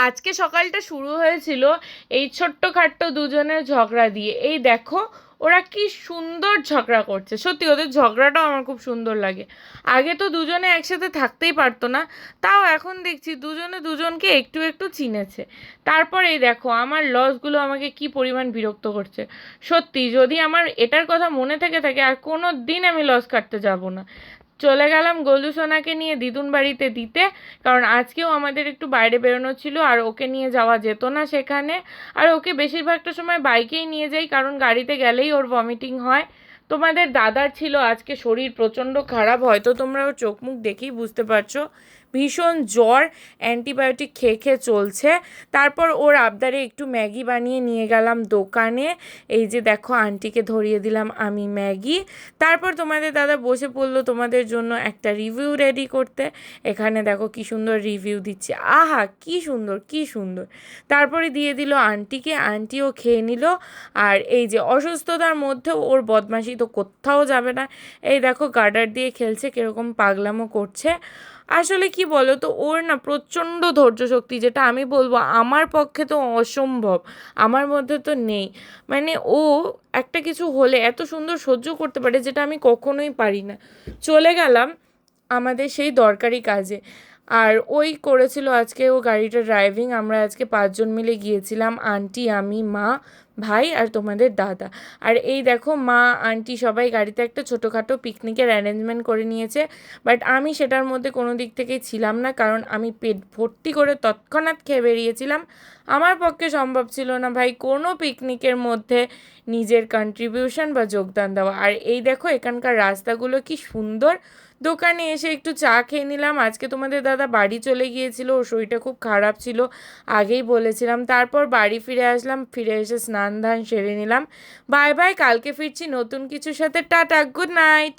আজকে সকালটা শুরু হয়েছিল এই ছোট্টখাট্ট দুজনের ঝগড়া দিয়ে। এই দেখো ওরা কি সুন্দর ঝগড়া করছে, সত্যি ওদের ঝগড়াটাও আমার খুব সুন্দর লাগে। আগে তো দুজনে একসাথে থাকতেই পারতো না, তাও এখন দেখছি দুজনে দুজনকে একটু একটু চিনেছে। তারপর এই দেখো আমার লসগুলো আমাকে কি পরিমাণ বিরক্ত করছে। সত্যি যদি আমার এটার কথা মনে থেকে থাকে আর কোনো দিন আমি লস কাটতে যাব না। চলে গেলাম গোলু সোনাকে নিয়ে দিদুন বাড়িতে দিতে, কারণ আজকেও আমাদের একটু বাইরে বেরোনো ছিল আর ওকে নিয়ে যাওয়া যেত না সেখানে। আর ওকে বেশিরভাগটা সময় বাইকেই নিয়ে যাই, কারণ গাড়িতে গেলেই ওর ভমিটিং হয়। তোমাদের দাদার ছিল আজকে শরীর প্রচণ্ড খারাপ, হয়তো তোমরা ওর চোখ মুখ দেখেই বুঝতে পারছো, ভীষণ জ্বর, অ্যান্টিবায়োটিক খেয়ে খেয়ে চলছে। তারপর ওর আবদারে একটু ম্যাগি বানিয়ে নিয়ে গেলাম দোকানে। এই যে দেখো আন্টিকে ধরিয়ে দিলাম আমি ম্যাগি। তারপর তোমাদের দাদা বসে পড়লো তোমাদের জন্য একটা রিভিউ রেডি করতে। এখানে দেখো কি সুন্দর রিভিউ দিচ্ছে, আহা কি সুন্দর কি সুন্দর। তারপরে দিয়ে দিল আন্টিকে, আন্টিও খেয়ে নিল। আর এই যে অসুস্থতার মধ্যেও ওর বদমাশি তো কোথাও যাবে না। এই দেখো গার্ডার দিয়ে খেলছে, কীরকম পাগলামো করছে। আসলে কি বলো তো, ওর না প্রচণ্ড ধৈর্য শক্তি, যেটা আমি বলবো আমার পক্ষে তো অসম্ভব, আমার মধ্যে তো নেই। মানে ও একটা কিছু হলে এত সুন্দর সহ্য করতে পারে, যেটা আমি কখনোই পারি না। চলে গেলাম আমাদের সেই দরকারি কাজে। আর ওই করেছিল আজকে ও গাড়িটা ড্রাইভিং। আমরা আজকে 5 জন মিলে গিয়েছিলাম, আন্টি, আমি, মা, ভাই আর তোমাদের দাদা। আর এই দেখো মা আন্টি সবাই গাড়িতে একটা ছোটোখাটো পিকনিকের অ্যারেঞ্জমেন্ট করে নিয়েছে। বাট আমি সেটার মধ্যে কোনো দিক থেকেই ছিলাম না, কারণ আমি পেট ভর্তি করে তৎক্ষণাৎ খেয়ে বেরিয়েছিলাম। আমার পক্ষে সম্ভব ছিল না ভাই কোনো পিকনিকের মধ্যে নিজের কন্ট্রিবিউশন বা যোগদান দেওয়া। আর এই দেখো এখানকার রাস্তাগুলো কি সুন্দর। দোকানে এসে একটু চা খেয়ে নিলাম। আজকে তোমাদের দাদা বাড়ি চলে গিয়েছিল, ওর শরীরটা খুব খারাপ ছিল, আগেই বলেছিলাম। তারপর বাড়ি ফিরে আসলাম, ফিরে এসে স্নান ধান সেরে নিলাম। বাই বাই, কালকে ফিরছি নতুন কিছুর সাথে। Tata, good night.